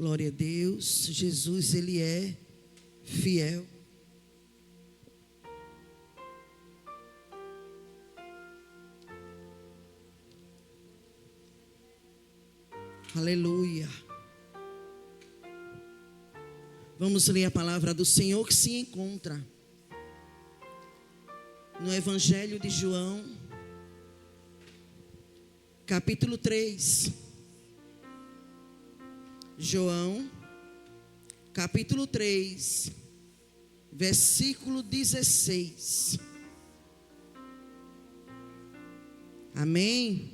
Glória a Deus. Jesus, Ele é fiel. Aleluia. Vamos ler a palavra do Senhor que se encontra no Evangelho de João, capítulo 3. João, capítulo 3, versículo 16. Amém?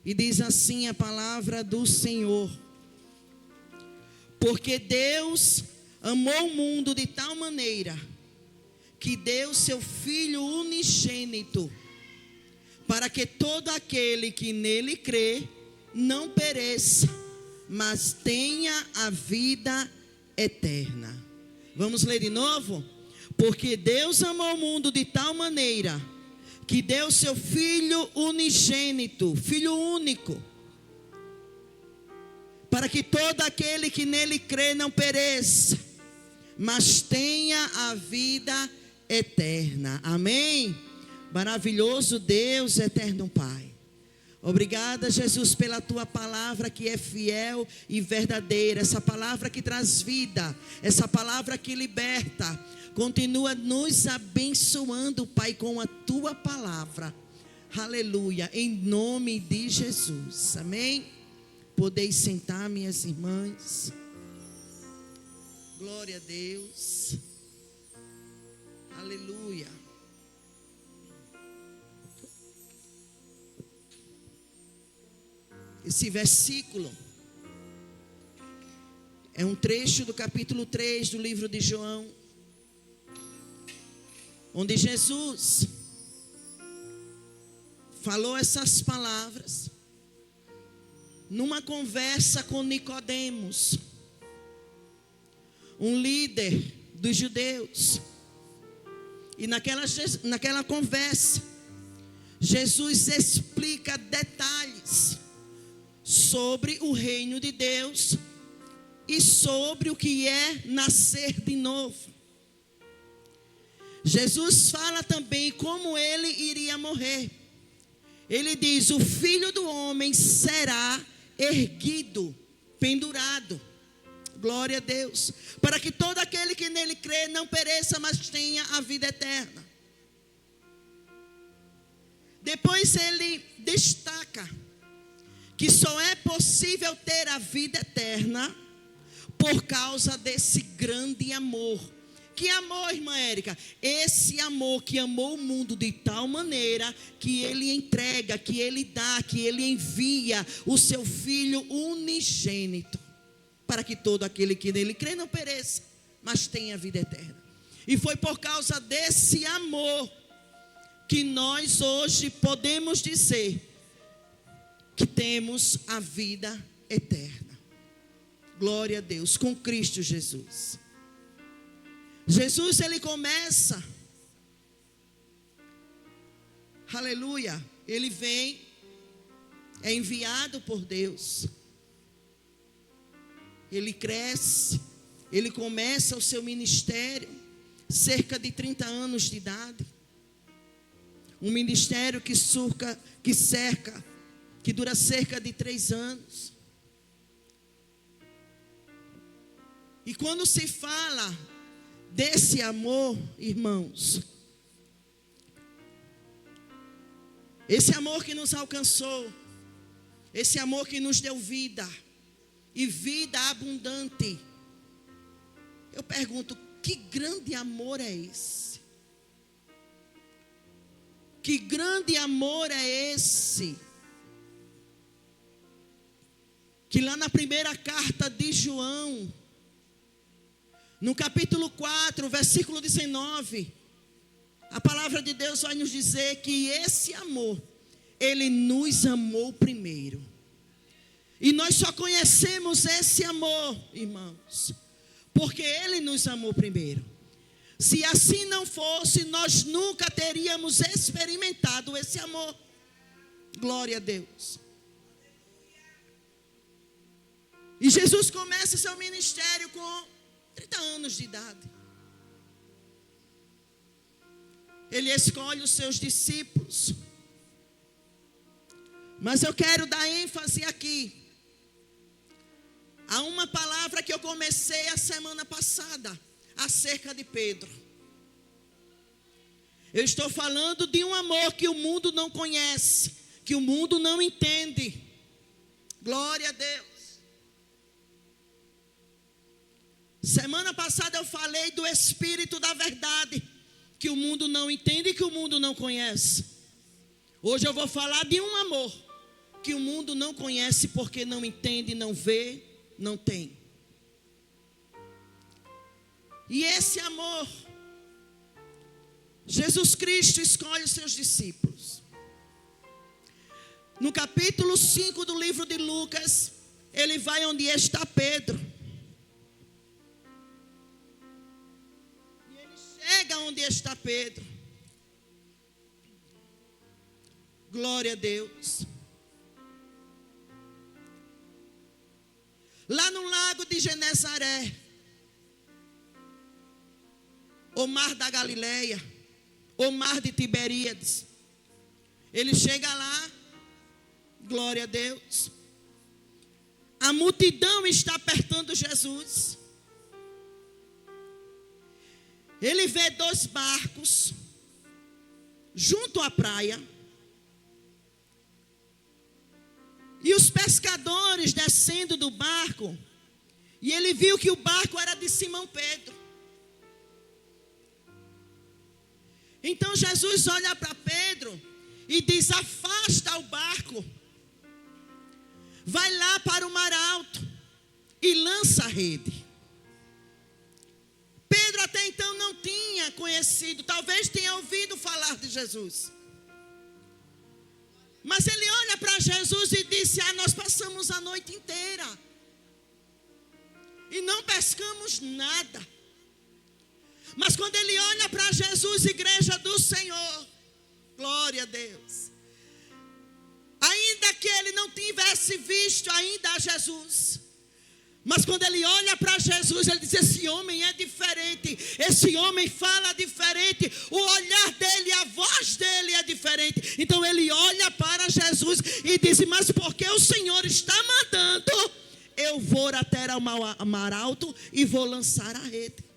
E diz assim a palavra do Senhor: porque Deus amou o mundo de tal maneira que deu seu Filho unigênito, para que todo aquele que nele crê não pereça, mas tenha a vida eterna. Vamos ler de novo? Porque Deus amou o mundo de tal maneira que deu seu Filho unigênito, Filho único, para que todo aquele que nele crê não pereça, mas tenha a vida eterna. Amém? Maravilhoso Deus, eterno Pai. Obrigada, Jesus, pela tua palavra que é fiel e verdadeira. Essa palavra que traz vida, essa palavra que liberta. Continua nos abençoando, Pai, com a tua palavra. Aleluia, em nome de Jesus. Amém? Podeis sentar, minhas irmãs. Glória a Deus. Aleluia. Esse versículo é um trecho do capítulo 3 do livro de João, onde Jesus falou essas palavras numa conversa com Nicodemos, um líder dos judeus. E naquela conversa, Jesus explica detalhes sobre o reino de Deus e sobre o que é nascer de novo. Jesus fala também como ele iria morrer. Ele diz: o Filho do Homem será erguido, pendurado. Glória a Deus. Para que todo aquele que nele crê não pereça, mas tenha a vida eterna. Depois ele destaca que só é possível ter a vida eterna por causa desse grande amor. Que amor, irmã Érica? Esse amor que amou o mundo de tal maneira que ele entrega, que ele dá, que ele envia o seu Filho unigênito, para que todo aquele que nele crê não pereça, mas tenha vida eterna. E foi por causa desse amor que nós hoje podemos dizer que temos a vida eterna. Glória a Deus, com Cristo Jesus. Jesus, ele começa, aleluia, ele vem, é enviado por Deus, ele cresce, ele começa o seu ministério, cerca de 30 anos de idade, um ministério que dura cerca de 3 anos. E quando se fala desse amor, irmãos, esse amor que nos alcançou, esse amor que nos deu vida, e vida abundante, eu pergunto: que grande amor é esse? Que grande amor é esse? Que lá na primeira carta de João, no capítulo 4, versículo 19, a palavra de Deus vai nos dizer que esse amor, ele nos amou primeiro. E nós só conhecemos esse amor, irmãos, porque ele nos amou primeiro. Se assim não fosse, nós nunca teríamos experimentado esse amor. Glória a Deus. E Jesus começa seu ministério com 30 anos de idade. Ele escolhe os seus discípulos. Mas eu quero dar ênfase aqui a uma palavra que eu comecei a semana passada, acerca de Pedro. Eu estou falando de um amor que o mundo não conhece, que o mundo não entende. Glória a Deus. Semana passada eu falei do Espírito da verdade, que o mundo não entende e que o mundo não conhece. Hoje eu vou falar de um amor que o mundo não conhece porque não entende, não vê, não tem. E esse amor, Jesus Cristo escolhe os seus discípulos. No capítulo 5 do livro de Lucas, ele vai onde está Pedro. E ele chega onde está Pedro. Glória a Deus. Lá no lago de Genezaré, o mar da Galileia, o mar de Tiberíades. Ele chega lá, glória a Deus. A multidão está apertando Jesus. Ele vê 2 barcos junto à praia. E os pescadores descendo do barco. E ele viu que o barco era de Simão Pedro. Então Jesus olha para Pedro e diz: afasta o barco. Vai lá para o mar alto e lança a rede. Pedro até então não tinha conhecido, talvez tenha ouvido falar de Jesus. Mas ele olha para Jesus e disse: nós passamos a noite inteira e não pescamos nada. Mas quando ele olha para Jesus, igreja do Senhor, glória a Deus, ainda que ele não tivesse visto ainda a Jesus, mas quando ele olha para Jesus, ele diz: esse homem é diferente, esse homem fala diferente, o olhar dele, a voz dele é diferente. Então ele olha para Jesus e diz: mas porque o Senhor está mandando, eu vou até ao mar alto e vou lançar a rede.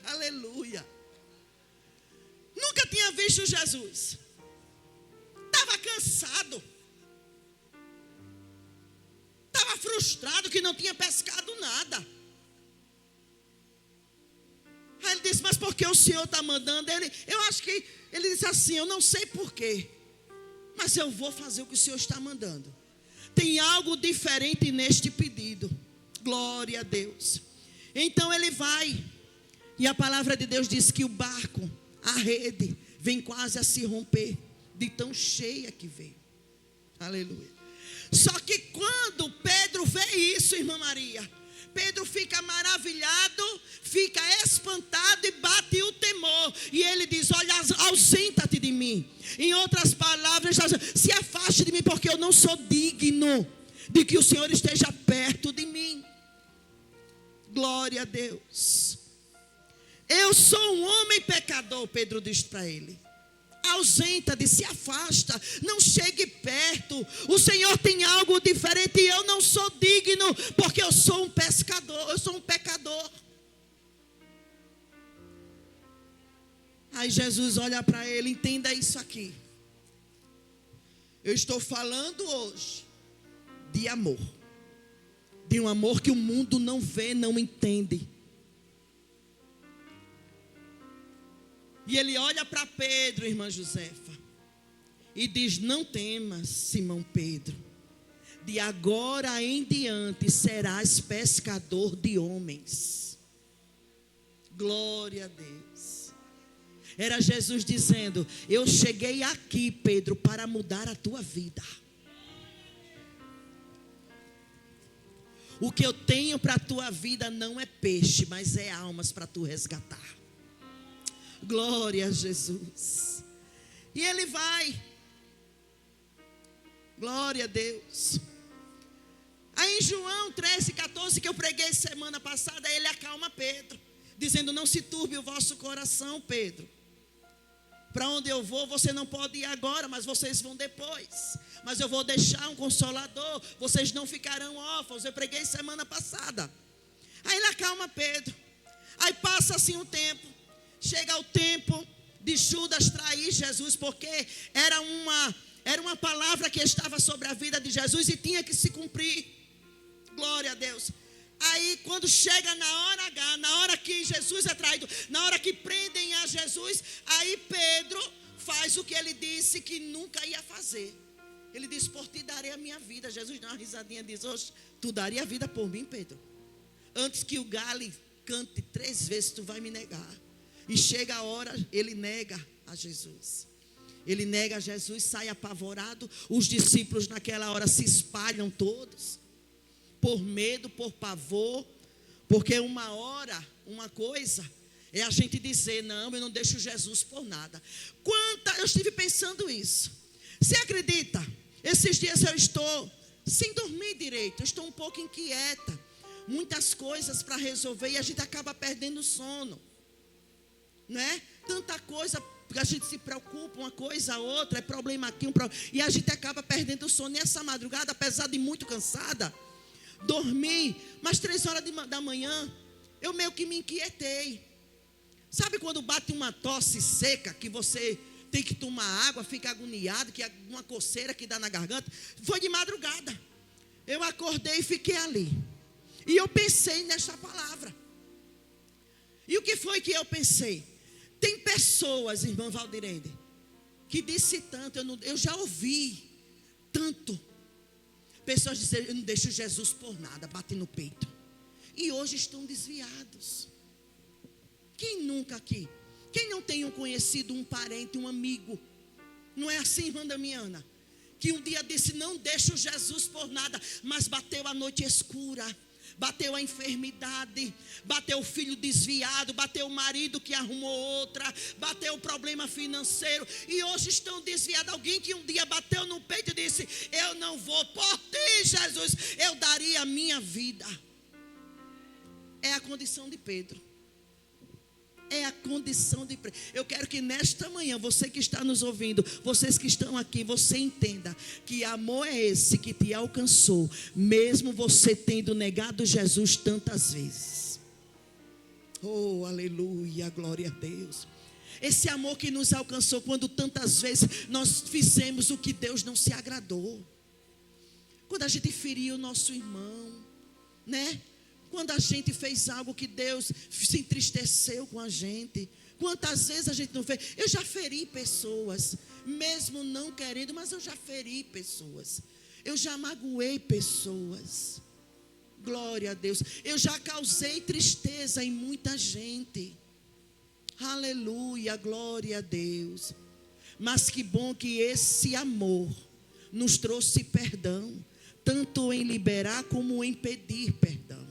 Aleluia. Nunca tinha visto Jesus. Estava cansado. Estava frustrado que não tinha pescado nada. Aí ele disse: mas por que o Senhor está mandando? Eu acho que ele disse assim: eu não sei porquê, mas eu vou fazer o que o Senhor está mandando. Tem algo diferente neste pedido. Glória a Deus. Então ele vai. E a palavra de Deus diz que o barco, a rede, vem quase a se romper, de tão cheia que veio. Aleluia. Só que quando Pedro vê isso, irmã Maria, Pedro fica maravilhado, fica espantado e bate o temor. E ele diz: olha, ausenta-te de mim. Em outras palavras, se afaste de mim, porque eu não sou digno de que o Senhor esteja perto de mim. Glória a Deus. Eu sou um homem pecador, Pedro diz para ele. Ausenta-te, se afasta, não chegue perto. O Senhor tem algo diferente e eu não sou digno, porque eu sou um pescador, eu sou um pecador. Aí Jesus olha para ele: entenda isso aqui. Eu estou falando hoje de amor, de um amor que o mundo não vê, não entende. E ele olha para Pedro, irmã Josefa, e diz: não temas, Simão Pedro, de agora em diante serás pescador de homens. Glória a Deus. Era Jesus dizendo: eu cheguei aqui, Pedro, para mudar a tua vida. O que eu tenho para a tua vida não é peixe, mas é almas para tu resgatar. Glória a Jesus. E ele vai. Glória a Deus. Aí João 13:14, que eu preguei semana passada, ele acalma Pedro, dizendo: não se turbe o vosso coração, Pedro. Para onde eu vou, você não pode ir agora, mas vocês vão depois. Mas eu vou deixar um consolador, vocês não ficarão órfãos. Eu preguei semana passada. Aí ele acalma Pedro. Aí passa assim um tempo. Chega o tempo de Judas trair Jesus, porque era uma palavra que estava sobre a vida de Jesus e tinha que se cumprir. Glória a Deus. Aí quando chega na hora H, na hora que Jesus é traído, na hora que prendem a Jesus, aí Pedro faz o que ele disse que nunca ia fazer. Ele diz: por ti darei a minha vida. Jesus dá uma risadinha e diz: oxe, tu daria a vida por mim, Pedro? Antes que o galo cante 3 vezes, tu vai me negar. E chega a hora, ele nega a Jesus. Ele nega a Jesus, sai apavorado. Os discípulos naquela hora se espalham todos, por medo, por pavor. Porque uma coisa é a gente dizer: não, eu não deixo Jesus por nada. Eu estive pensando isso. Você acredita? Esses dias eu estou sem dormir direito, eu estou um pouco inquieta. Muitas coisas para resolver e a gente acaba perdendo o sono, né? Tanta coisa, porque a gente se preocupa, uma coisa, outra, é problema aqui, e a gente acaba perdendo o sono. E essa madrugada, apesar de muito cansada, dormi, mas 3 horas da manhã, eu meio que me inquietei. Sabe quando bate uma tosse seca, que você tem que tomar água, fica agoniado, que é uma coceira que dá na garganta? Foi de madrugada. Eu acordei e fiquei ali. E eu pensei nessa palavra. E o que foi que eu pensei? Tem pessoas, irmã Valdirene, que disse tanto, eu já ouvi tanto. Pessoas dizendo: eu não deixo Jesus por nada, bate no peito. E hoje estão desviados. Quem nunca aqui? Quem não tem um conhecido, um parente, um amigo? Não é assim, irmã Damiana? Que um dia disse: não deixo Jesus por nada, mas bateu a noite escura, bateu a enfermidade, bateu o filho desviado, bateu o marido que arrumou outra, bateu o problema financeiro, e hoje estão desviados. Alguém que um dia bateu no peito e disse: eu não vou por ti, Jesus, eu daria a minha vida. É a condição de Pedro. É a condição de Pedro. Eu quero que nesta manhã, você que está nos ouvindo, vocês que estão aqui, você entenda que amor é esse que te alcançou, mesmo você tendo negado Jesus tantas vezes. Oh, aleluia, glória a Deus. Esse amor que nos alcançou quando tantas vezes nós fizemos o que Deus não se agradou. Quando a gente feriu o nosso irmão, né? Quando a gente fez algo que Deus se entristeceu com a gente. Quantas vezes a gente não fez? Eu já feri pessoas, mesmo não querendo, mas eu já feri pessoas. Eu já magoei pessoas. Glória a Deus. Eu já causei tristeza em muita gente. Aleluia, glória a Deus. Mas que bom que esse amor nos trouxe perdão, tanto em liberar como em pedir perdão.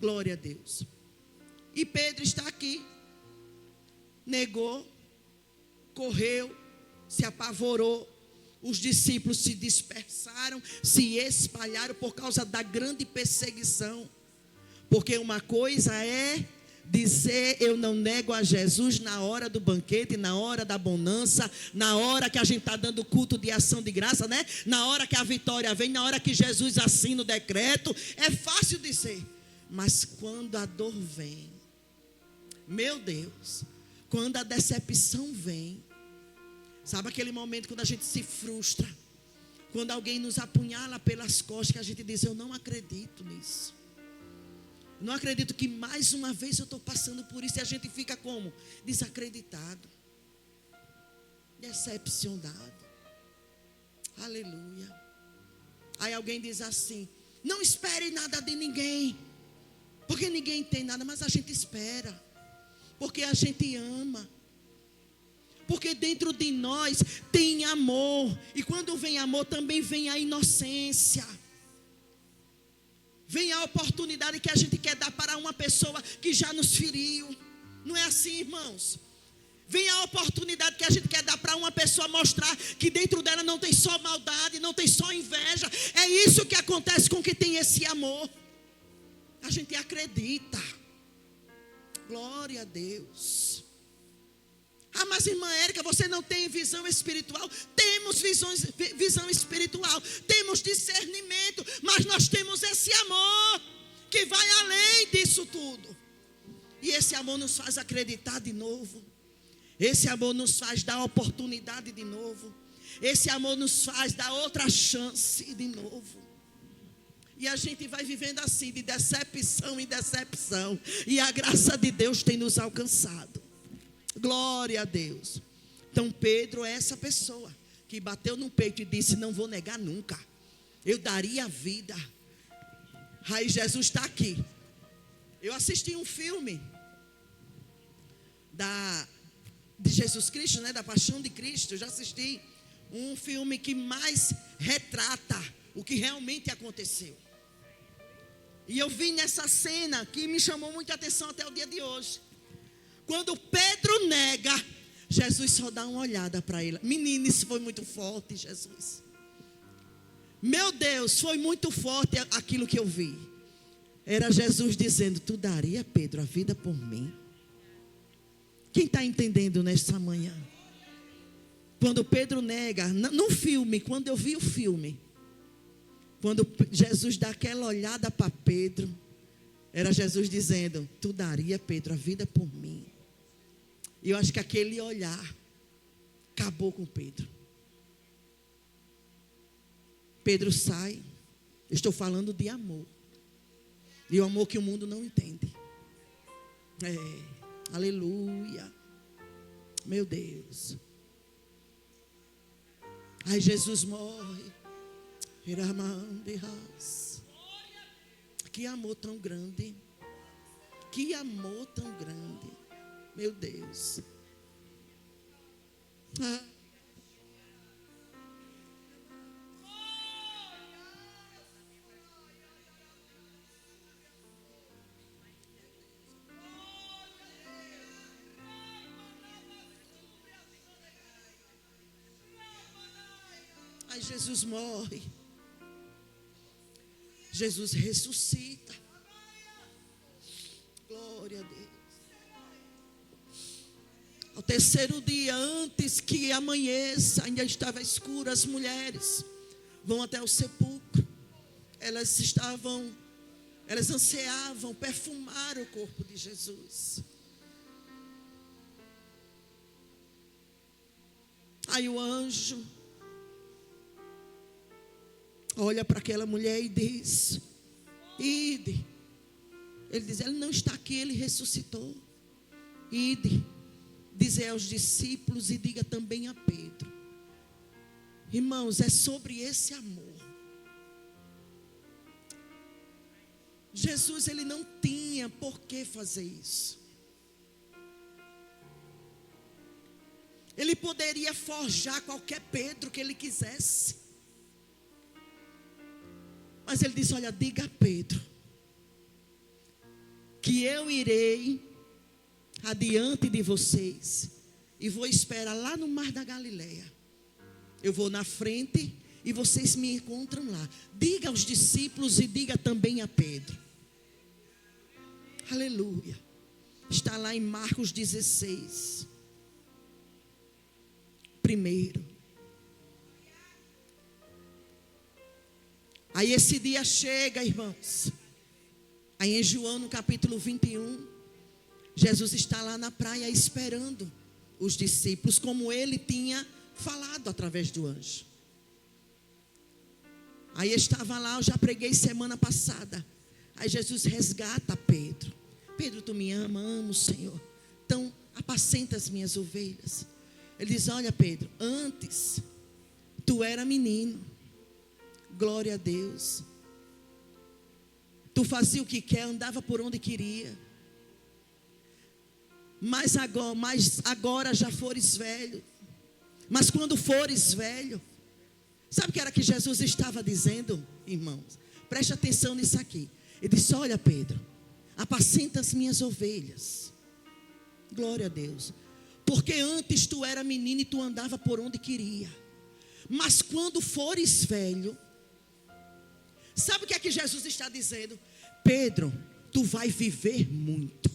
Glória a Deus. E Pedro está aqui. Negou, correu, se apavorou. Os discípulos se dispersaram, se espalharam por causa da grande perseguição. Porque uma coisa é dizer: eu não nego a Jesus na hora do banquete, na hora da bonança, na hora que a gente está dando culto de ação de graça, né? Na hora que a vitória vem, na hora que Jesus assina o decreto. É fácil dizer. Mas quando a dor vem, meu Deus, quando a decepção vem, sabe aquele momento quando a gente se frustra, quando alguém nos apunhala pelas costas, que a gente diz: eu não acredito nisso, não acredito que mais uma vez eu estou passando por isso. E a gente fica como? Desacreditado, decepcionado. Aleluia. Aí alguém diz assim: não espere nada de ninguém, porque ninguém tem nada. Mas a gente espera, porque a gente ama, porque dentro de nós tem amor. E quando vem amor, também vem a inocência, vem a oportunidade que a gente quer dar para uma pessoa que já nos feriu. Não é assim, irmãos? Vem a oportunidade que a gente quer dar para uma pessoa, mostrar que dentro dela não tem só maldade, não tem só inveja. É isso que acontece com quem tem esse amor? A gente acredita. Glória a Deus. Ah, mas irmã Érica, você não tem visão espiritual? Temos visão espiritual, temos discernimento, mas nós temos esse amor que vai além disso tudo. E esse amor nos faz acreditar de novo. Esse amor nos faz dar oportunidade de novo. Esse amor nos faz dar outra chance de novo. E a gente vai vivendo assim, de decepção em decepção. E a graça de Deus tem nos alcançado. Glória a Deus. Então Pedro é essa pessoa que bateu no peito e disse: não vou negar nunca. Eu daria a vida. Aí Jesus está aqui. Eu assisti um filme de Jesus Cristo, né, da Paixão de Cristo. Eu já assisti um filme que mais retrata o que realmente aconteceu. E eu vi nessa cena que me chamou muita atenção até o dia de hoje. Quando Pedro nega, Jesus só dá uma olhada para ele. Menino, isso foi muito forte, Jesus. Meu Deus, foi muito forte aquilo que eu vi. Era Jesus dizendo: tu daria, Pedro, a vida por mim? Quem está entendendo nesta manhã? Quando Pedro nega, no filme, quando eu vi o filme, quando Jesus dá aquela olhada para Pedro, era Jesus dizendo: tu daria, Pedro, a vida por mim? E eu acho que aquele olhar acabou com Pedro. Pedro sai. Eu estou falando de amor. E o amor que o mundo não entende. Aleluia. Meu Deus. Aí Jesus morre. Que amor tão grande. Que amor tão grande. Meu Deus. Aí Jesus morre. Jesus ressuscita. Glória a Deus. Ao terceiro dia, antes que amanheça, ainda estava escuro, as mulheres vão até o sepulcro. Elas ansiavam perfumar o corpo de Jesus. Aí o anjo olha para aquela mulher e diz: ide. Ele diz: ele não está aqui, ele ressuscitou. Ide, dizer aos discípulos e diga também a Pedro. Irmãos, é sobre esse amor. Jesus, ele não tinha por que fazer isso. Ele poderia forjar qualquer Pedro que ele quisesse. Mas ele disse: olha, diga a Pedro que eu irei adiante de vocês e vou esperar lá no mar da Galileia. Eu vou na frente e vocês me encontram lá. Diga aos discípulos e diga também a Pedro. Aleluia. Está lá em Marcos 16. Primeiro. Aí esse dia chega, irmãos. Aí em João, no capítulo 21, Jesus está lá na praia esperando os discípulos, como ele tinha falado através do anjo. Aí estava lá, eu já preguei semana passada. Aí Jesus resgata Pedro. Pedro, tu me ama? Amo, Senhor. Então, apacenta as minhas ovelhas. Ele diz: olha, Pedro, antes tu era menino. Glória a Deus. Tu fazia o que quer, andava por onde queria. Mas agora já fores velho. Mas quando fores velho, sabe o que era que Jesus estava dizendo, irmãos? Preste atenção nisso aqui. Ele disse: olha, Pedro, apacenta as minhas ovelhas. Glória a Deus. Porque antes tu era menino e tu andava por onde queria. Mas quando fores velho, Sabe o que é que Jesus está dizendo? Pedro, tu vai viver muito.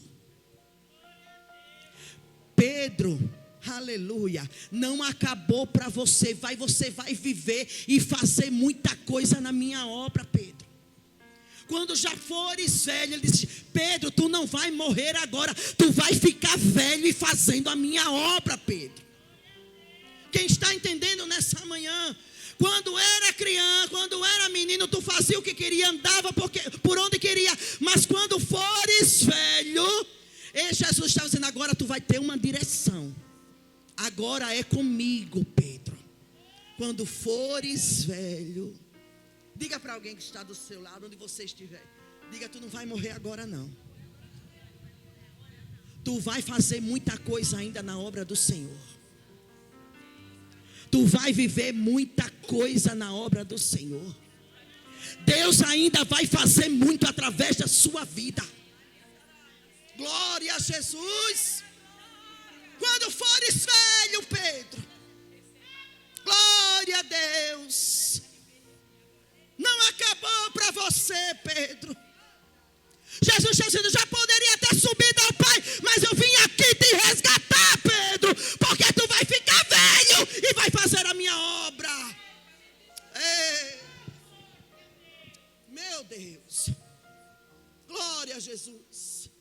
Pedro, aleluia, não acabou para você. Você vai viver e fazer muita coisa na minha obra, Pedro. Quando já fores velho, ele disse: Pedro, tu não vai morrer agora, tu vai ficar velho e fazendo a minha obra, Pedro. Quem está entendendo nessa manhã? Quando era criança, quando era menino, tu fazia o que queria, andava por onde queria. Mas quando fores velho, Jesus está dizendo: agora tu vai ter uma direção. Agora é comigo, Pedro. Quando fores velho, diga para alguém que está do seu lado, onde você estiver. Diga: tu não vai morrer agora não. Tu vai fazer muita coisa ainda na obra do Senhor. Tu vai viver muita coisa na obra do Senhor. Deus ainda vai fazer muito através da sua vida. Glória a Jesus. Quando fores velho, Pedro, glória a Deus, não acabou para você, Pedro. Jesus está dizendo: já poderia ter subido ao Pai, mas eu vim aqui te resgatar, Pedro, porque tu vai ficar velho e vai fazer a minha obra. Ei, meu Deus, glória a Jesus.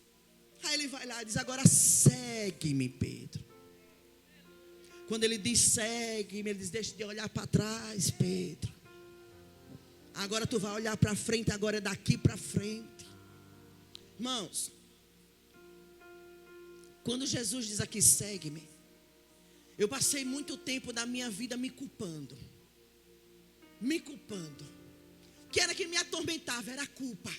Aí ele vai lá e diz: agora segue-me, Pedro. Quando ele diz segue-me, ele diz: deixa de olhar para trás, Pedro. Agora tu vai olhar para frente, agora é daqui para frente. Irmãos, quando Jesus diz aqui segue-me, eu passei muito tempo da minha vida me culpando. O que era que me atormentava era a culpa.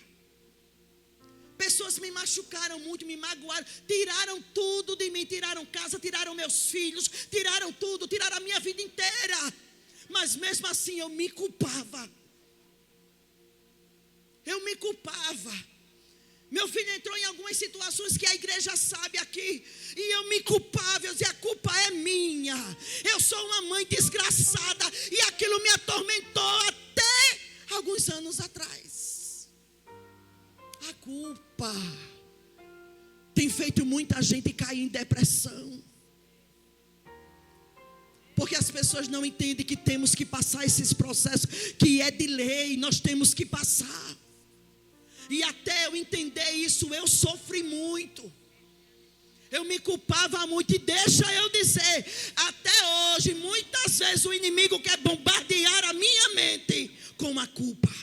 Pessoas me machucaram muito, me magoaram, tiraram tudo de mim, tiraram casa, tiraram meus filhos, tiraram tudo, tiraram a minha vida inteira. Mas mesmo assim eu me culpava. Meu filho entrou em algumas situações que a igreja sabe aqui, e eu me culpava. Eu dizia: a culpa é minha, eu sou uma mãe desgraçada, e aquilo me atormentou até alguns anos atrás. A culpa tem feito muita gente cair em depressão, porque as pessoas não entendem que temos que passar esses processos, que é de lei, nós temos que passar. E até eu entender isso, eu sofri muito. Eu me culpava muito. E deixa eu dizer, até hoje, muitas vezes o inimigo quer bombardear a minha mente com a culpa.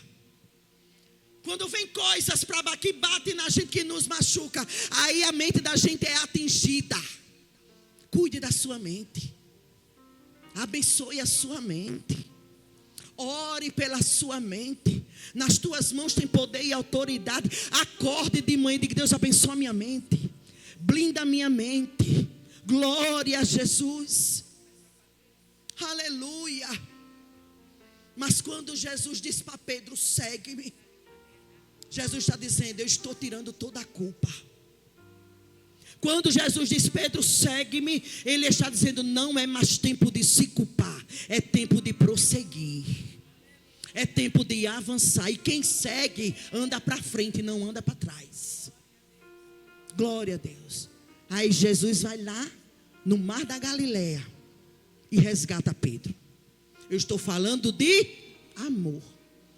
Quando vem coisas que batem na gente, que nos machuca, aí a mente da gente é atingida. Cuide da sua mente. Abençoe a sua mente. Ore pela sua mente. Nas tuas mãos tem poder e autoridade. Acorde de manhã e diga: Deus, abençoa a minha mente, blinda a minha mente. Glória a Jesus. Aleluia. Mas quando Jesus diz para Pedro: segue-me, Jesus está dizendo: eu estou tirando toda a culpa. Quando Jesus diz: Pedro, segue-me, Ele está dizendo: não é mais tempo de se culpar, é tempo de prosseguir, é tempo de avançar. E quem segue anda para frente e não anda para trás. Glória a Deus. Aí Jesus vai lá no mar da Galileia e resgata Pedro. Eu estou falando de amor,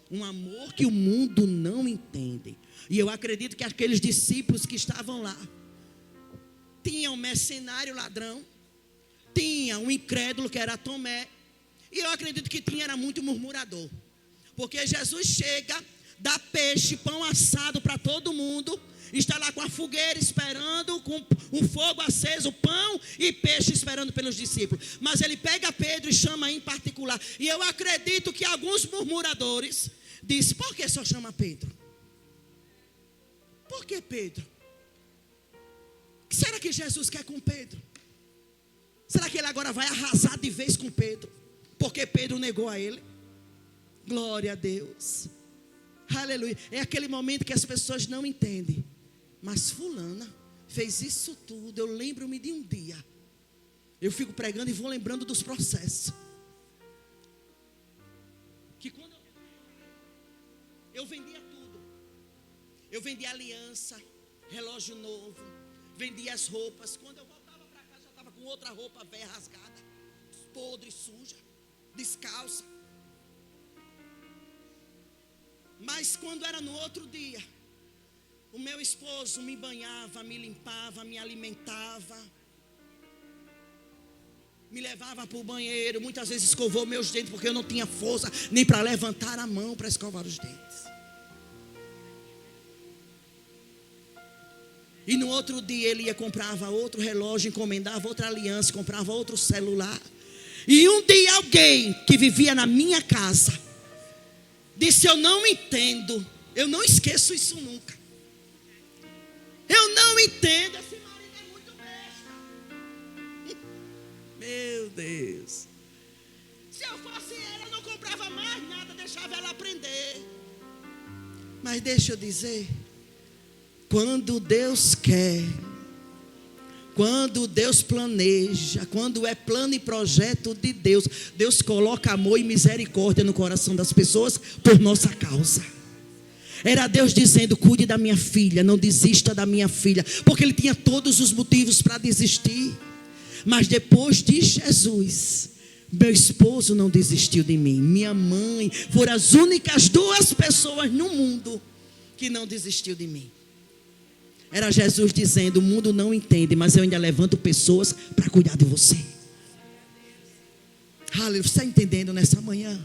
um amor que o mundo não entende. E eu acredito que aqueles discípulos que estavam lá, tinha um mercenário ladrão, tinha um incrédulo que era Tomé, e eu acredito que era muito murmurador. Porque Jesus chega, dá peixe, pão assado para todo mundo, está lá com a fogueira esperando, com um fogo aceso, pão e peixe esperando pelos discípulos. Mas ele pega Pedro e chama em particular. E eu acredito que alguns murmuradores dizem: por que só chama Pedro? Por que Pedro? O que será que Jesus quer com Pedro? Será que ele agora vai arrasar de vez com Pedro, porque Pedro negou a ele? Glória a Deus. Aleluia. É aquele momento que as pessoas não entendem. Mas fulana fez isso tudo. Eu lembro-me de um dia. Eu fico pregando e vou lembrando dos processos. Que quando Eu vendia tudo. Eu vendia aliança, relógio novo, vendia as roupas. Quando eu voltava para casa, já estava com outra roupa velha, rasgada, podre, suja, descalça. Mas quando era no outro dia, o meu esposo me banhava, me limpava, me alimentava, me levava para o banheiro, muitas vezes escovou meus dentes, porque eu não tinha força nem para levantar a mão para escovar os dentes. E no outro dia ele ia, comprava outro relógio, encomendava outra aliança, comprava outro celular. E um dia alguém que vivia na minha casa disse: eu não entendo, eu não esqueço isso nunca. Eu não entendo, esse marido é muito besta. Meu Deus. Se eu fosse ela, eu não comprava mais nada, deixava ela aprender. Mas deixa eu dizer, quando Deus quer, quando Deus planeja, quando é plano e projeto de Deus, Deus coloca amor e misericórdia no coração das pessoas por nossa causa. Era Deus dizendo: cuide da minha filha, não desista da minha filha, porque ele tinha todos os motivos para desistir. Mas depois de Jesus, meu esposo não desistiu de mim, minha mãe, foram as únicas duas pessoas no mundo que não desistiu de mim. Era Jesus dizendo: o mundo não entende, mas eu ainda levanto pessoas para cuidar de você. Aleluia. Você está entendendo nessa manhã?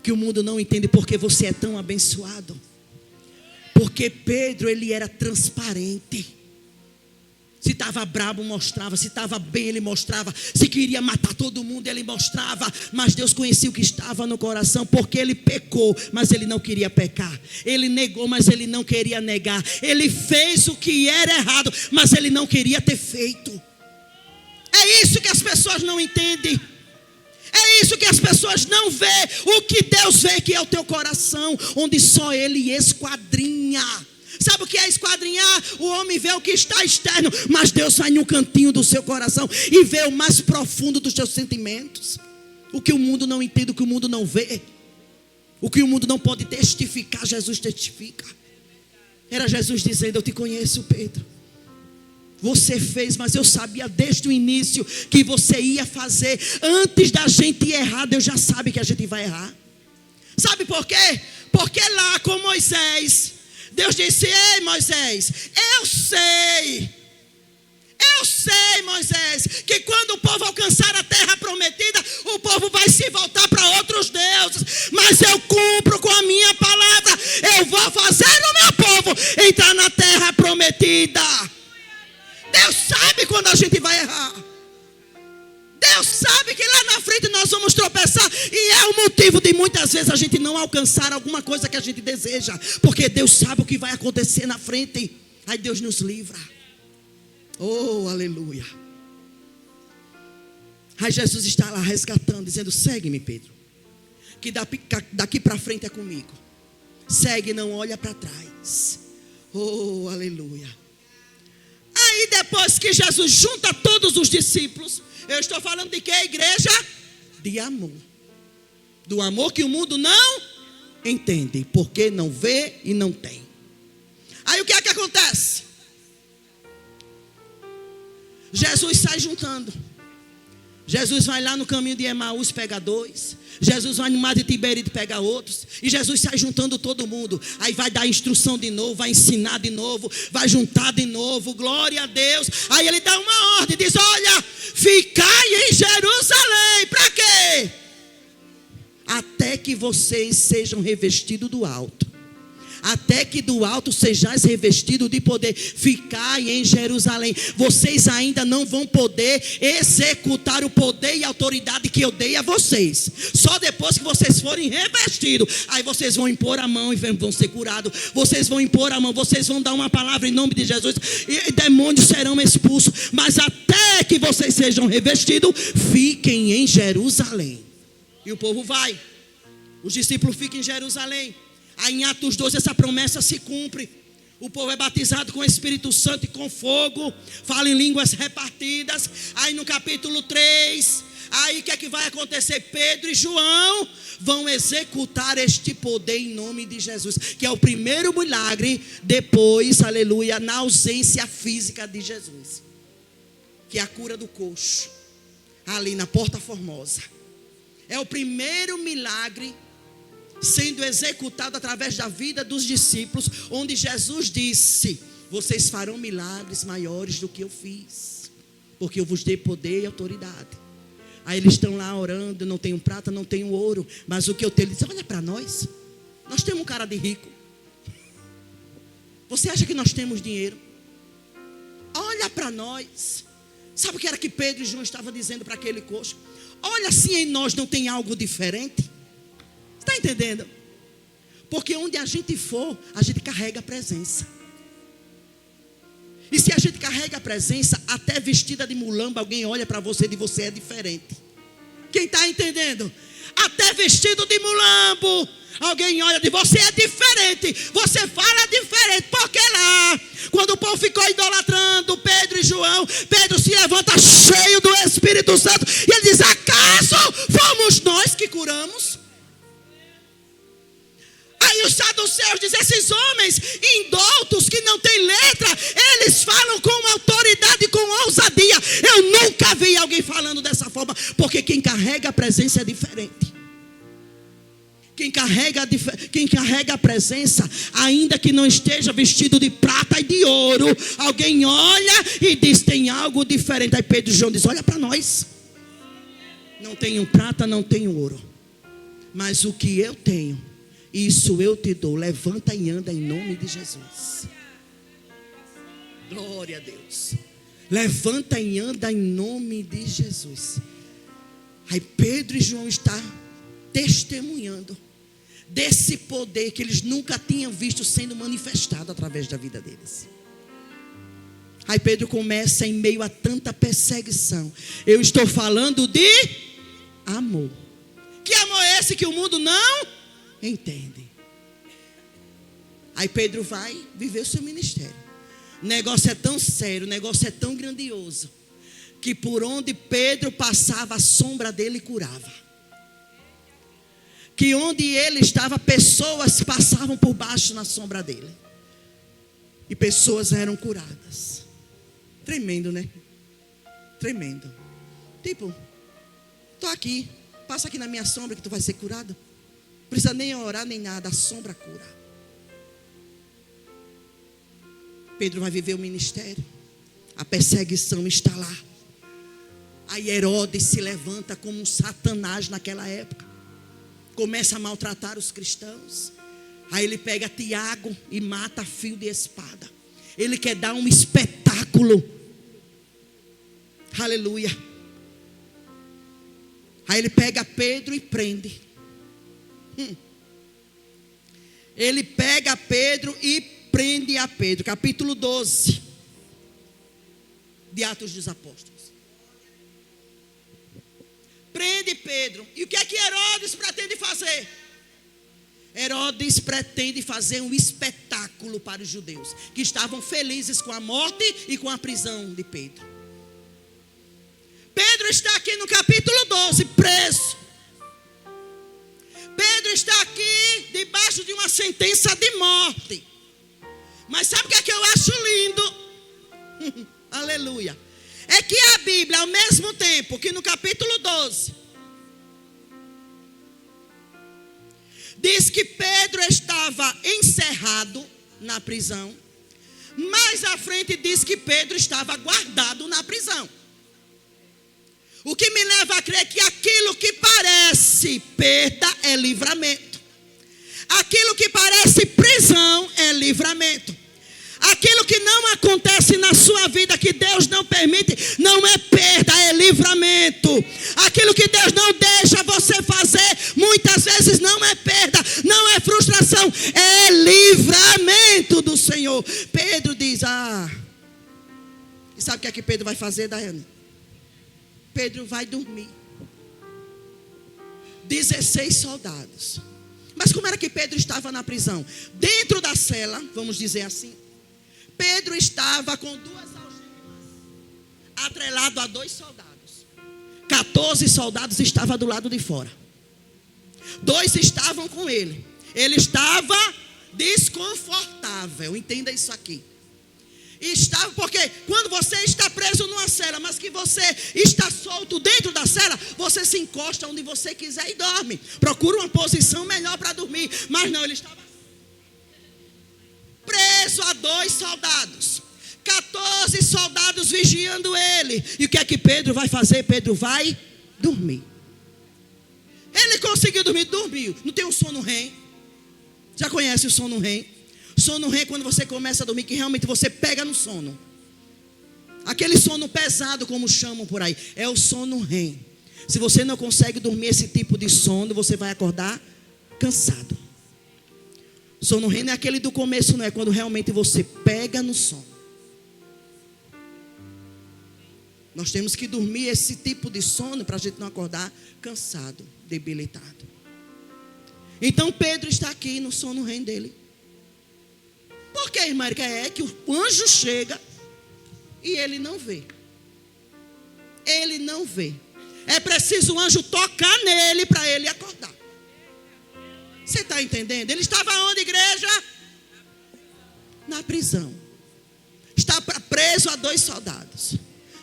Que o mundo não entende porque você é tão abençoado. Porque Pedro, ele era transparente. Se estava brabo, mostrava. Se estava bem, ele mostrava. Se queria matar todo mundo, ele mostrava. Mas Deus conhecia o que estava no coração. Porque ele pecou, mas ele não queria pecar. Ele negou, mas ele não queria negar. Ele fez o que era errado, mas ele não queria ter feito. É isso que as pessoas não entendem. É isso que as pessoas não veem. O que Deus vê, que é o teu coração, onde só Ele esquadrinha. Sabe o que é esquadrinhar? O homem vê o que está externo, mas Deus vai no cantinho do seu coração e vê o mais profundo dos teus sentimentos. O que o mundo não entende, o que o mundo não vê, o que o mundo não pode testificar, Jesus testifica. Era Jesus dizendo: eu te conheço, Pedro. Você fez, mas eu sabia desde o início que você ia fazer. Antes da gente errar, Deus já sabe que a gente vai errar. Sabe por quê? Porque lá com Moisés, Deus disse: ei Moisés, eu sei, Moisés, que quando o povo alcançar a terra prometida, o povo vai se voltar para outros deuses. Mas eu cumpro com a minha palavra. Eu vou fazer o meu povo entrar na terra prometida. Deus sabe quando a gente vai errar. Deus sabe que lá na frente nós vamos tropeçar. E é o motivo de muitas vezes a gente não alcançar alguma coisa que a gente deseja. Porque Deus sabe o que vai acontecer na frente. Aí Deus nos livra. Oh, aleluia. Aí Jesus está lá resgatando, dizendo: segue-me, Pedro, que daqui para frente é comigo. Segue, não olha para trás. Oh, aleluia. Aí depois que Jesus junta todos os discípulos, eu estou falando de que a igreja? De amor. Do amor que o mundo não entende, porque não vê e não tem. Aí o que é que acontece? Jesus sai juntando. Jesus vai lá no caminho de Emaús, pega 2. Jesus vai no mar de Tiberíades, pega outros. E Jesus sai juntando todo mundo. Aí vai dar instrução de novo, vai ensinar de novo, vai juntar de novo, glória a Deus. Aí ele dá uma ordem, diz: olha, ficai em Jerusalém. Para quê? Até que vocês sejam revestidos do alto. Até que do alto sejais revestidos de poder. Ficai em Jerusalém. Vocês ainda não vão poder executar o poder e a autoridade que eu dei a vocês. Só depois que vocês forem revestidos. Aí vocês vão impor a mão e vão ser curados. Vocês vão impor a mão. Vocês vão dar uma palavra em nome de Jesus. E demônios serão expulsos. Mas até que vocês sejam revestidos, fiquem em Jerusalém. E o povo vai. Os discípulos ficam em Jerusalém. Aí em Atos 12 essa promessa se cumpre. O povo é batizado com o Espírito Santo e com fogo. Fala em línguas repartidas. Aí no capítulo 3, Aí o que é que vai acontecer? Pedro e João vão executar este poder em nome de Jesus, que é o primeiro milagre depois, aleluia, na ausência física de Jesus, que é a cura do coxo, ali na Porta Formosa. É o primeiro milagre sendo executado através da vida dos discípulos, onde Jesus disse: vocês farão milagres maiores do que eu fiz, porque eu vos dei poder e autoridade. Aí eles estão lá orando: não tenho prata, não tenho ouro, mas o que eu tenho. Ele diz: olha para nós temos um cara de rico. Você acha que nós temos dinheiro? Olha para nós. Sabe o que era que Pedro e João estavam dizendo para aquele coxo? Olha, se em nós não tem algo diferente. Está entendendo? Porque onde a gente for, a gente carrega a presença. E se a gente carrega a presença, até vestida de mulamba, alguém olha para você e diz: você é diferente. Quem está entendendo? Até vestido de mulambo, alguém olha e diz: você é diferente, você fala diferente. Porque lá, quando o povo ficou idolatrando Pedro e João, Pedro se levanta cheio do Espírito Santo e ele diz: acaso fomos nós que curamos? Aí os saduceus dizem: esses homens indoutos que não têm letra, eles falam com autoridade, com ousadia. Eu nunca vi alguém falando dessa forma, porque quem carrega a presença é diferente. Quem carrega a presença, ainda que não esteja vestido de prata e de ouro, alguém olha e diz: tem algo diferente. Aí Pedro e João dizem: olha para nós, não tenho prata, não tenho ouro, mas o que eu tenho, isso eu te dou. Levanta e anda em nome de Jesus. Glória a Deus. Levanta e anda em nome de Jesus. Aí Pedro e João estão testemunhando desse poder que eles nunca tinham visto sendo manifestado através da vida deles. Aí Pedro começa, em meio a tanta perseguição: eu estou falando de amor. Que amor é esse que o mundo não entende? Aí Pedro vai viver o seu ministério. O negócio é tão sério, o negócio é tão grandioso, que por onde Pedro passava, a sombra dele curava. Que onde ele estava, pessoas passavam por baixo na sombra dele, e pessoas eram curadas. Tremendo, né? Tremendo. Tipo, estou aqui, passa aqui na minha sombra que tu vai ser curado. Não precisa nem orar nem nada, a sombra cura. Pedro vai viver o ministério. A perseguição está lá. Aí Herodes se levanta como um Satanás naquela época. Começa a maltratar os cristãos. Aí ele pega Tiago e mata a fio de espada. Ele quer dar um espetáculo. Aleluia. Aí ele pega Pedro e prende. Ele pega Pedro e prende a Pedro. Capítulo 12 de Atos dos Apóstolos. Prende Pedro. E o que é que Herodes pretende fazer? Herodes pretende fazer um espetáculo para os judeus, que estavam felizes com a morte e com a prisão de Pedro. Pedro está aqui no capítulo 12, preso. Pedro está aqui debaixo de uma sentença de morte. Mas sabe o que é que eu acho lindo? Aleluia. É que a Bíblia, ao mesmo tempo que no capítulo 12 diz que Pedro estava encerrado na prisão, mais à frente diz que Pedro estava guardado na prisão. O que me leva a crer que aquilo que parece perda é livramento. Aquilo que parece prisão é livramento. Aquilo que não acontece na sua vida, que Deus não permite, não é perda, é livramento. Aquilo que Deus não deixa você fazer, muitas vezes não é perda, não é frustração, é livramento do Senhor. Pedro diz: e sabe o que é que Pedro vai fazer, Daiane? Pedro vai dormir. 16 soldados. Mas como era que Pedro estava na prisão? Dentro da cela, vamos dizer assim, Pedro estava com 2 algemas, atrelado a 2 soldados. 14 soldados estavam do lado de fora. 2 estavam com ele. Ele estava desconfortável. Entenda isso aqui. Estava, porque quando você está preso numa cela, mas que você está solto dentro da cela, você se encosta onde você quiser e dorme. Procura uma posição melhor para dormir. Mas não, ele estava preso a 2 soldados. 14 soldados vigiando ele. E o que é que Pedro vai fazer? Pedro vai dormir. Ele conseguiu dormir, dormiu. Não tem um sono REM? Já conhece o sono REM? Sono REM é quando você começa a dormir, que realmente você pega no sono. Aquele sono pesado, como chamam por aí, é o sono REM. Se você não consegue dormir esse tipo de sono, você vai acordar cansado. Sono REM não é aquele do começo, não é quando realmente você pega no sono. Nós temos que dormir esse tipo de sono para a gente não acordar cansado, debilitado. Então Pedro está aqui no sono REM dele. Por que, irmã Erika? É que o anjo chega e ele não vê. Ele não vê. É preciso o anjo tocar nele para ele acordar. Você está entendendo? Ele estava onde, igreja? Na prisão. Está preso a 2 soldados.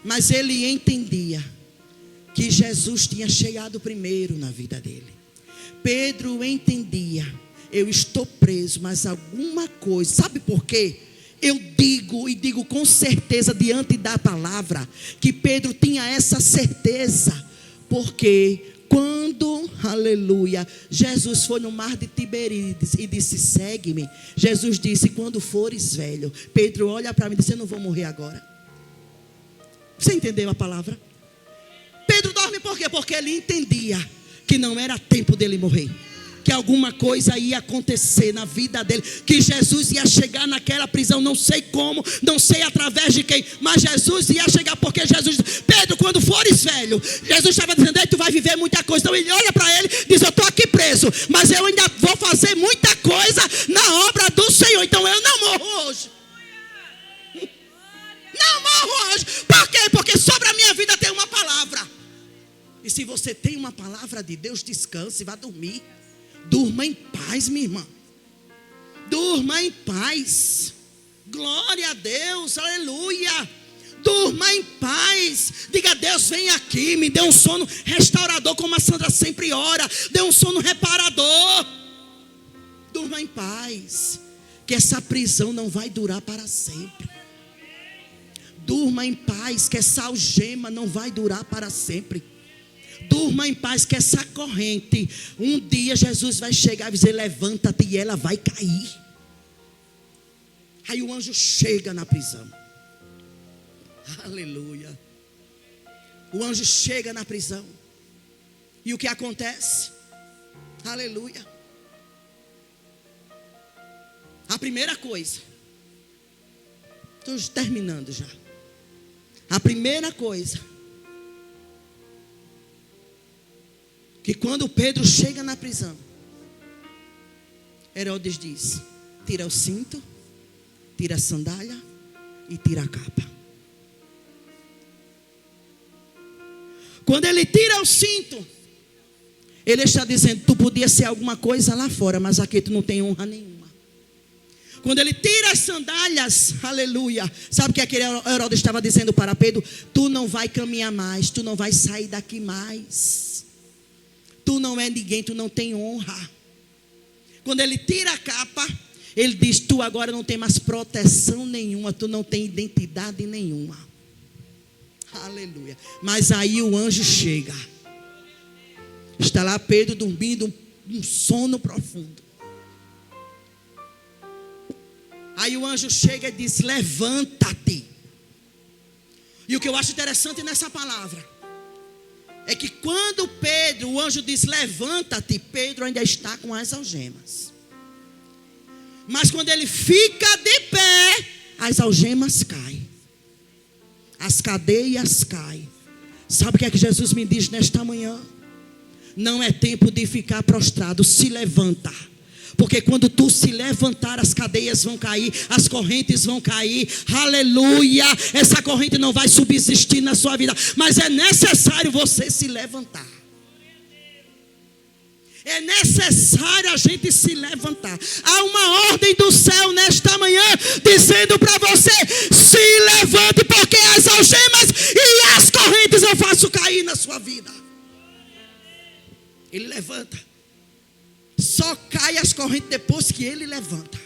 Mas ele entendia que Jesus tinha chegado primeiro na vida dele. Pedro entendia: eu estou preso, mas alguma coisa. Sabe por quê? Eu digo com certeza diante da palavra, que Pedro tinha essa certeza. Porque quando, aleluia, Jesus foi no mar de Tiberíades e disse: segue-me. Jesus disse: quando fores velho. Pedro olha para mim e disse: eu não vou morrer agora. Você entendeu a palavra? Pedro dorme por quê? Porque ele entendia que não era tempo dele morrer, que alguma coisa ia acontecer na vida dele, que Jesus ia chegar naquela prisão, não sei como, não sei através de quem, mas Jesus ia chegar, porque Jesus disse: Pedro, quando fores velho. Jesus estava dizendo: tu vai viver muita coisa. Então ele olha para ele e diz: eu estou aqui preso, mas eu ainda vou fazer muita coisa na obra do Senhor, então eu não morro hoje. Não morro hoje. Por quê? Porque sobre a minha vida tem uma palavra. E se você tem uma palavra de Deus, descanse, vá dormir. Durma em paz, minha irmã. Durma em paz. Glória a Deus, aleluia. Durma em paz. Diga: Deus, vem aqui, me dê um sono restaurador, como a Sandra sempre ora. Dê um sono reparador. Durma em paz, que essa prisão não vai durar para sempre. Durma em paz, que essa algema não vai durar para sempre. Durma em paz, que essa corrente, um dia Jesus vai chegar e dizer: levanta-te, e ela vai cair. Aí o anjo chega na prisão. Aleluia. O anjo chega na prisão. E o que acontece? Aleluia. A primeira coisa, estou terminando já. A primeira coisa, que quando Pedro chega na prisão, Herodes diz: tira o cinto, tira a sandália e tira a capa. Quando ele tira o cinto, ele está dizendo: tu podia ser alguma coisa lá fora, mas aqui tu não tem honra nenhuma. Quando ele tira as sandálias, aleluia, sabe o que aquele Herodes estava dizendo para Pedro? Tu não vai caminhar mais, tu não vai sair daqui mais. Tu não é ninguém, tu não tem honra. Quando ele tira a capa, ele diz: tu agora não tem mais proteção nenhuma, tu não tem identidade nenhuma. Aleluia. Mas aí o anjo chega. Está lá Pedro dormindo um sono profundo. Aí o anjo chega e diz: levanta-te. E o que eu acho interessante nessa palavra é que quando Pedro, o anjo diz: levanta-te, Pedro ainda está com as algemas. Mas quando ele fica de pé, as algemas caem, as cadeias caem. Sabe o que é que Jesus me diz nesta manhã? Não é tempo de ficar prostrado, se levanta. Porque quando tu se levantar, as cadeias vão cair, as correntes vão cair. Aleluia! Essa corrente não vai subsistir na sua vida, mas é necessário você se levantar. É necessário a gente se levantar. Há uma ordem do céu nesta manhã dizendo para você: se levante, porque as algemas e as correntes eu faço cair na sua vida. Ele levanta. Só cai as correntes depois que ele levanta.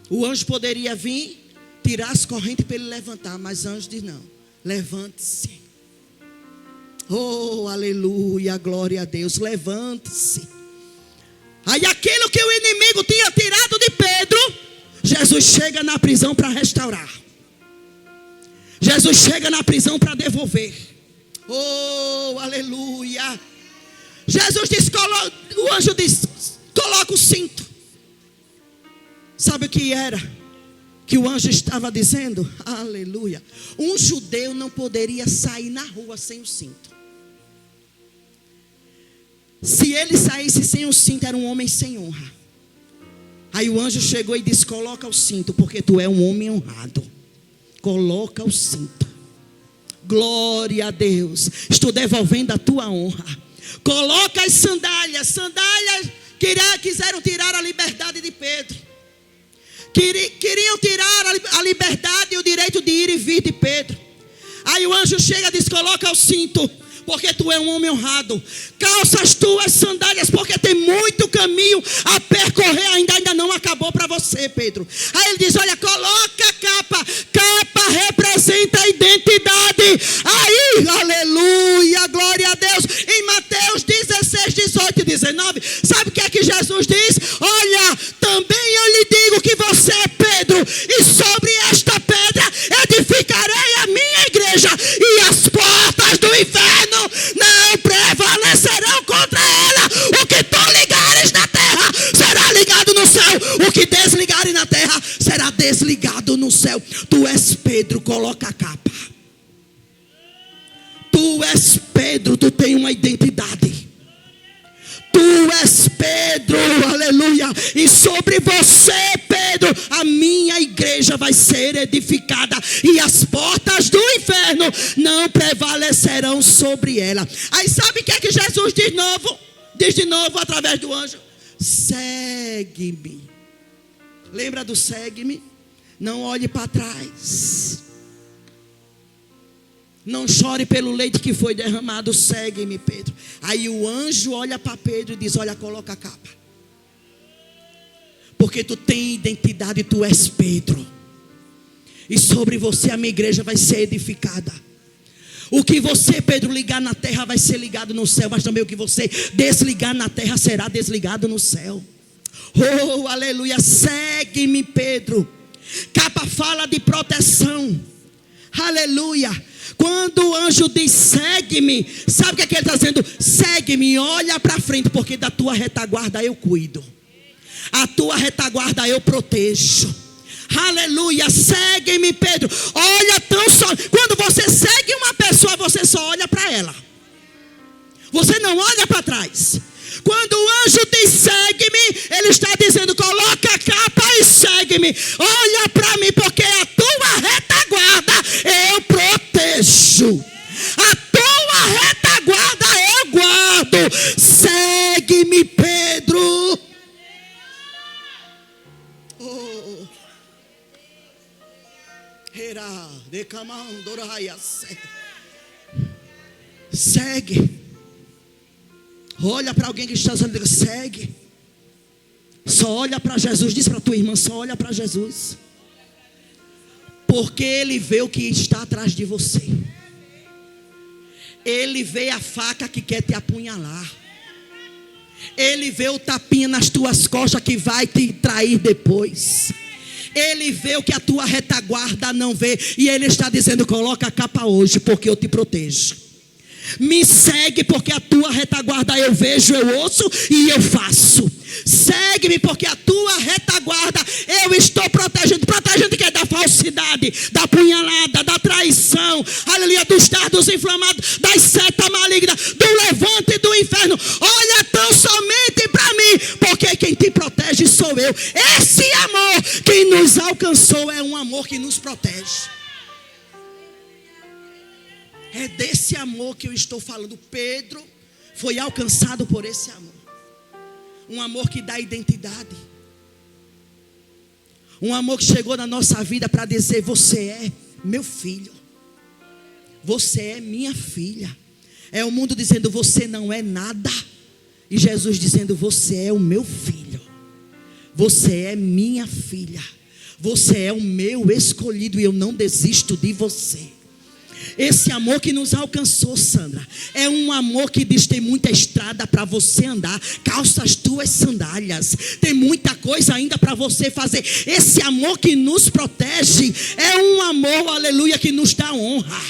O anjo poderia vir, tirar as correntes para ele levantar, mas o anjo diz: não, levante-se. Oh, aleluia, glória a Deus, levante-se. Aí aquilo que o inimigo tinha tirado de Pedro, Jesus chega na prisão para restaurar. Jesus chega na prisão para devolver. Oh, aleluia. Jesus diz, o anjo diz, coloca o cinto. Sabe o que era que o anjo estava dizendo? Aleluia. Um judeu não poderia sair na rua sem o cinto. Se ele saísse sem o cinto, era um homem sem honra. Aí o anjo chegou e disse: coloca o cinto, porque tu é um homem honrado. Coloca o cinto. Glória a Deus. Estou devolvendo a tua honra. Coloca as sandálias. Sandálias quiseram tirar a liberdade de Pedro. Queriam tirar a liberdade e o direito de ir e vir de Pedro. Aí o anjo chega e diz: coloca o cinto, porque tu é um homem honrado. Calça as tuas sandálias, porque tem muito caminho a percorrer. Ainda não acabou para você, Pedro. Aí ele diz: olha, coloca a capa. Capa representa a identidade. Aí, aleluia, glória a Deus. Em Mateus 16, 18 e 19, sabe o que é que Jesus diz? Olha, também eu lhe digo que você é Pedro, e sobre esta pedra edificarei a minha igreja, e as portas do inferno não prevalecerão contra ela. O que tu ligares na terra será ligado no céu. O que desligares na terra será desligado no céu. Tu és Pedro, coloca a capa. Tu és Pedro, tu tem uma identidade. Tu és Pedro, aleluia. E sobre você, Pedro, a minha igreja vai ser edificada, e as portas do inferno não prevalecerão sobre ela. Aí sabe o que é que Jesus diz novo? Diz de novo através do anjo: segue-me. Lembra do segue-me? Não olhe para trás. Não chore pelo leite que foi derramado. Segue-me, Pedro. Aí o anjo olha para Pedro e diz: olha, coloca a capa, porque tu tem identidade, tu és Pedro, e sobre você a minha igreja vai ser edificada. O que você, Pedro, ligar na terra vai ser ligado no céu, mas também o que você desligar na terra será desligado no céu. Oh, aleluia. Segue-me, Pedro. Capa fala de proteção. Aleluia. Quando o anjo diz segue-me, sabe o que é que ele está dizendo? Segue-me, olha para frente, porque da tua retaguarda eu cuido. A tua retaguarda eu protejo. Aleluia. Segue-me, Pedro. Olha tão só. Quando você segue uma pessoa, você só olha para ela. Você não olha para trás. Quando o anjo diz segue-me, ele está dizendo: coloca a capa e segue-me. Olha para mim, porque a tua retaguarda eu protejo. A tua retaguarda eu guardo. Segue-me, Pedro. Oh. Segue. Olha para alguém que está dizendo: segue. Só olha para Jesus. Diz para tua irmã: só olha para Jesus, porque Ele vê o que está atrás de você. Ele vê a faca que quer te apunhalar. Ele vê o tapinha nas tuas costas que vai te trair depois. Ele vê o que a tua retaguarda não vê. E Ele está dizendo: coloca a capa hoje, porque eu te protejo. Me segue, porque a tua retaguarda eu vejo, eu ouço e eu faço. Segue-me, porque a tua retaguarda eu estou protegendo. Protegendo que é da falsidade, da punhalada, da traição, aleluia, dos dardos inflamados, das setas malignas, do levante do inferno. Olha tão somente para mim, porque protege sou eu. Esse amor que nos alcançou é um amor que nos protege. É desse amor que eu estou falando. Pedro foi alcançado por esse amor. Um amor que dá identidade. Um amor que chegou na nossa vida para dizer: você é meu filho. Você é minha filha. É o mundo dizendo: você não é nada. E Jesus dizendo: você é o meu filho. Você é minha filha. Você é o meu escolhido e eu não desisto de você. Esse amor que nos alcançou, Sandra, é um amor que diz: tem muita estrada para você andar, calça as tuas sandálias, tem muita coisa ainda para você fazer. Esse amor que nos protege é um amor, aleluia, que nos dá honra.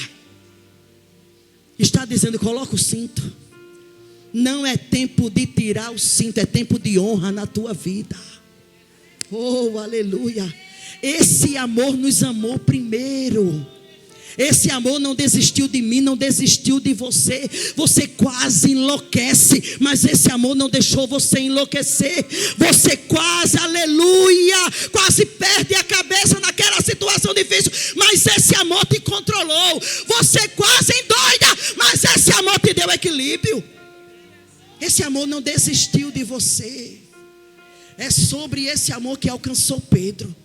Está dizendo: coloca o cinto. Não é tempo de tirar o cinto, é tempo de honra na tua vida. Oh, aleluia. Esse amor nos amou primeiro. Esse amor não desistiu de mim, não desistiu de você. Você quase enlouquece, mas esse amor não deixou você enlouquecer. Você quase, aleluia, quase perde a cabeça naquela situação difícil, mas esse amor te controlou. Você quase endoida, mas esse amor te deu equilíbrio. Esse amor não desistiu de você. É sobre esse amor que alcançou Pedro.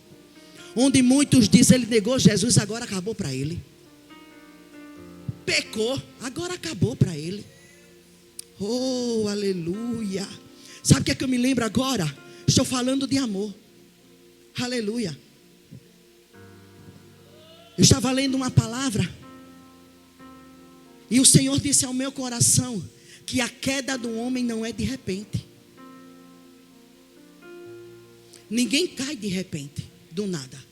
Onde muitos dizem: ele negou Jesus, agora acabou para ele. Pecou, agora acabou para ele. Oh, aleluia. Sabe o que é que eu me lembro agora? Estou falando de amor. Aleluia. Eu estava lendo uma palavra e o Senhor disse ao meu coração que a queda do homem não é de repente. Ninguém cai de repente, do nada.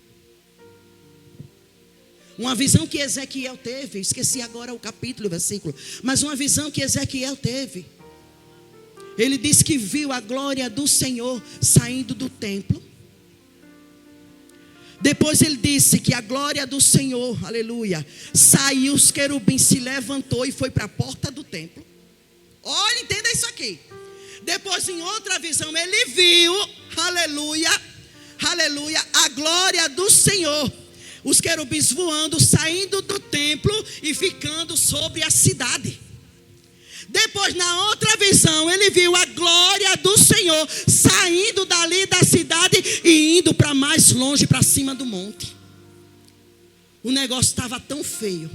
Uma visão que Ezequiel teve, esqueci agora o capítulo, o versículo, mas uma visão que Ezequiel teve. Ele disse que viu a glória do Senhor saindo do templo. Depois ele disse que a glória do Senhor, aleluia, saiu, os querubins se levantou e foi para a porta do templo. Olha, entenda isso aqui. Depois, em outra visão, ele viu, aleluia, aleluia, a glória do Senhor, os querubins voando, saindo do templo e ficando sobre a cidade. Depois, na outra visão, ele viu a glória do Senhor saindo dali da cidade e indo para mais longe, para cima do monte. O negócio estava tão feio,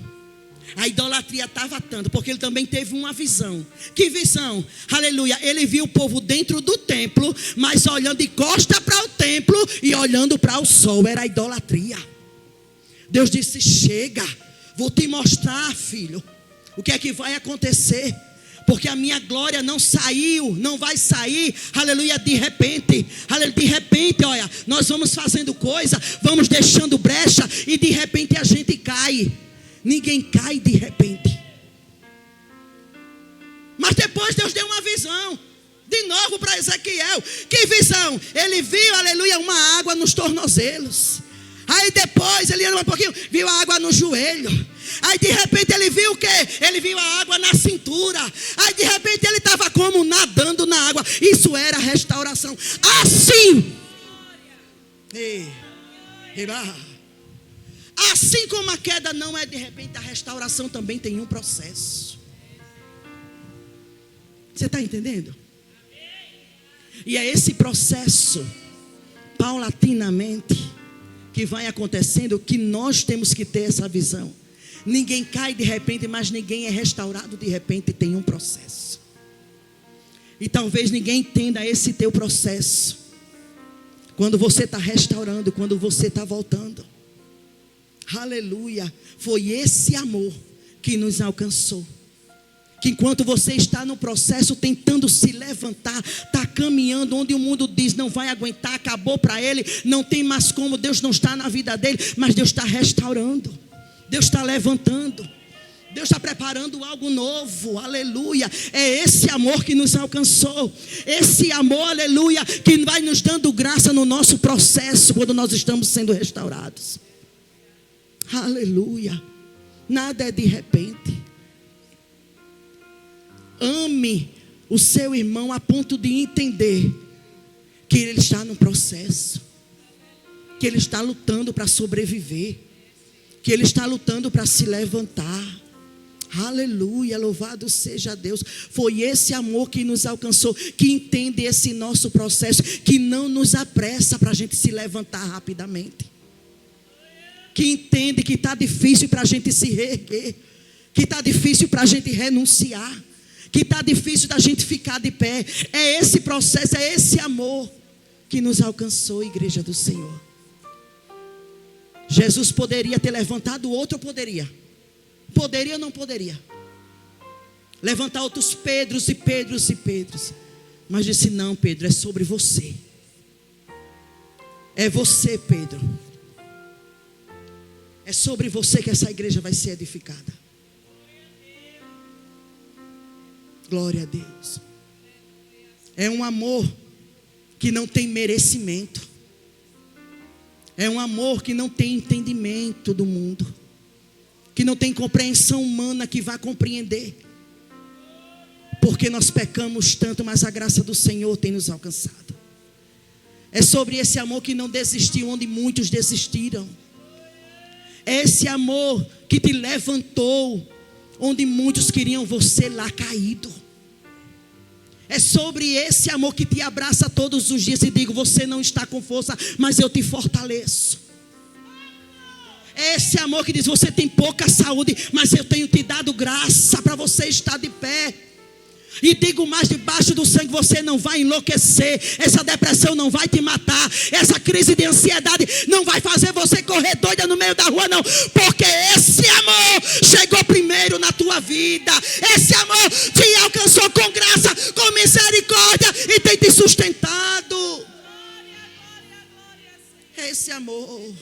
a idolatria estava tanto, porque ele também teve uma visão. Que visão? Aleluia. Ele viu o povo dentro do templo, mas olhando de costa para o templo e olhando para o sol. Era a idolatria. Deus disse: chega, vou te mostrar, filho, o que é que vai acontecer. Porque a minha glória não saiu, não vai sair, aleluia, de repente. Aleluia, de repente, olha, nós vamos fazendo coisa, vamos deixando brecha e de repente a gente cai. Ninguém cai de repente. Mas depois Deus deu uma visão de novo para Ezequiel. Que visão? Ele viu, aleluia, uma água nos tornozelos. Aí depois ele andou um pouquinho, viu a água no joelho. Aí de repente ele viu o quê? Ele viu a água na cintura. Aí de repente ele estava como nadando na água. Isso era restauração. Assim. Assim como a queda não é de repente, a restauração também tem um processo. Você está entendendo? E é esse processo, paulatinamente, que vai acontecendo, que nós temos que ter essa visão. Ninguém cai de repente, mas ninguém é restaurado de repente, tem um processo. E talvez ninguém entenda esse teu processo. Quando você está restaurando, quando você está voltando. Aleluia. Foi esse amor que nos alcançou. Que enquanto você está no processo tentando se levantar, está caminhando onde o mundo diz não vai aguentar, acabou para ele, não tem mais como, Deus não está na vida dele, mas Deus está restaurando, Deus está levantando, Deus está preparando algo novo, aleluia. É esse amor que nos alcançou, esse amor, aleluia, que vai nos dando graça no nosso processo, quando nós estamos sendo restaurados, aleluia. Nada é de repente. Ame o seu irmão a ponto de entender que ele está no processo, que ele está lutando para sobreviver, que ele está lutando para se levantar. Aleluia, louvado seja Deus. Foi esse amor que nos alcançou, que entende esse nosso processo, que não nos apressa para a gente se levantar rapidamente, que entende que está difícil para a gente se reerguer, que está difícil para a gente renunciar, que está difícil da gente ficar de pé. É esse processo, é esse amor que nos alcançou, igreja do Senhor. Jesus poderia ter levantado outro, ou poderia? Poderia ou não poderia? Levantar outros Pedros e Pedros e Pedros. Mas disse: não, Pedro, é sobre você. É você, Pedro. É sobre você que essa igreja vai ser edificada. Glória a Deus. É um amor que não tem merecimento. É um amor que não tem entendimento do mundo, que não tem compreensão humana que vá compreender, porque nós pecamos tanto, mas a graça do Senhor tem nos alcançado. É sobre esse amor que não desistiu onde muitos desistiram. É esse amor que te levantou onde muitos queriam você lá caído. É sobre esse amor que te abraça todos os dias e digo: você não está com força, mas eu te fortaleço. É esse amor que diz: você tem pouca saúde, mas eu tenho te dado graça para você estar de pé. E digo mais, debaixo do sangue você não vai enlouquecer. Essa depressão não vai te matar. Essa crise de ansiedade não vai fazer você correr doida no meio da rua, não. Porque esse amor chegou primeiro na tua vida. Esse amor te alcançou com graça, com misericórdia e tem te sustentado. É esse amor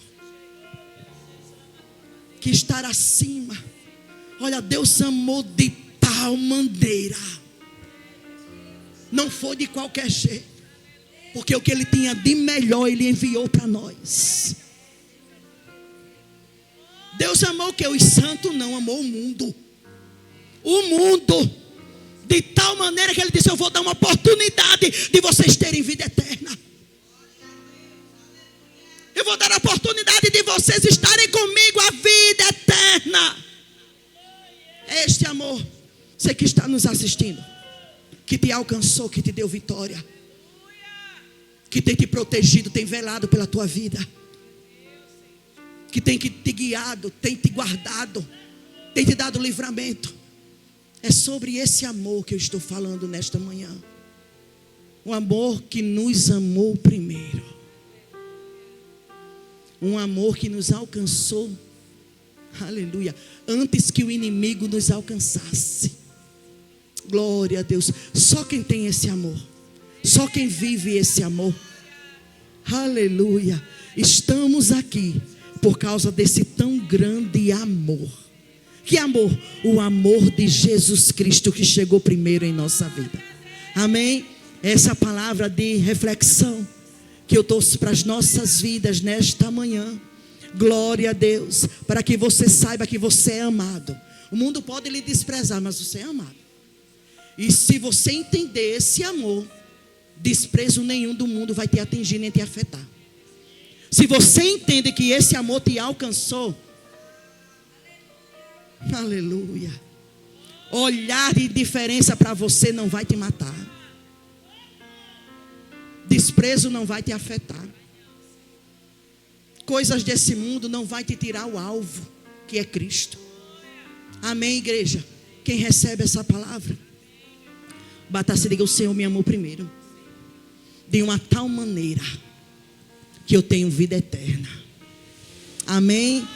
que está acima. Olha, Deus amou de tal maneira. Não foi de qualquer jeito, porque o que Ele tinha de melhor Ele enviou para nós. Deus amou o que? Os santos não, amou o mundo. O mundo, de tal maneira que Ele disse: eu vou dar uma oportunidade de vocês terem vida eterna. Eu vou dar a oportunidade de vocês estarem comigo a vida eterna. É este amor, você que está nos assistindo, que te alcançou, que te deu vitória, que tem te protegido, tem velado pela tua vida, que tem te guiado, tem te guardado, tem te dado livramento. É sobre esse amor que eu estou falando nesta manhã. Um amor que nos amou primeiro. Um amor que nos alcançou, aleluia, antes que o inimigo nos alcançasse. Glória a Deus. Só quem tem esse amor, só quem vive esse amor, aleluia. Estamos aqui por causa desse tão grande amor. Que amor? O amor de Jesus Cristo, que chegou primeiro em nossa vida. Amém? Essa palavra de reflexão que eu trouxe para as nossas vidas nesta manhã. Glória a Deus. Para que você saiba que você é amado. O mundo pode lhe desprezar, mas você é amado. E se você entender esse amor, desprezo nenhum do mundo vai te atingir nem te afetar. Se você entende que esse amor te alcançou, aleluia, olhar de indiferença para você não vai te matar. Desprezo não vai te afetar. Coisas desse mundo não vai te tirar o alvo, que é Cristo. Amém, igreja? Quem recebe essa palavra, bata-se e diga: o Senhor me amou primeiro, de uma tal maneira que eu tenho vida eterna. Amém?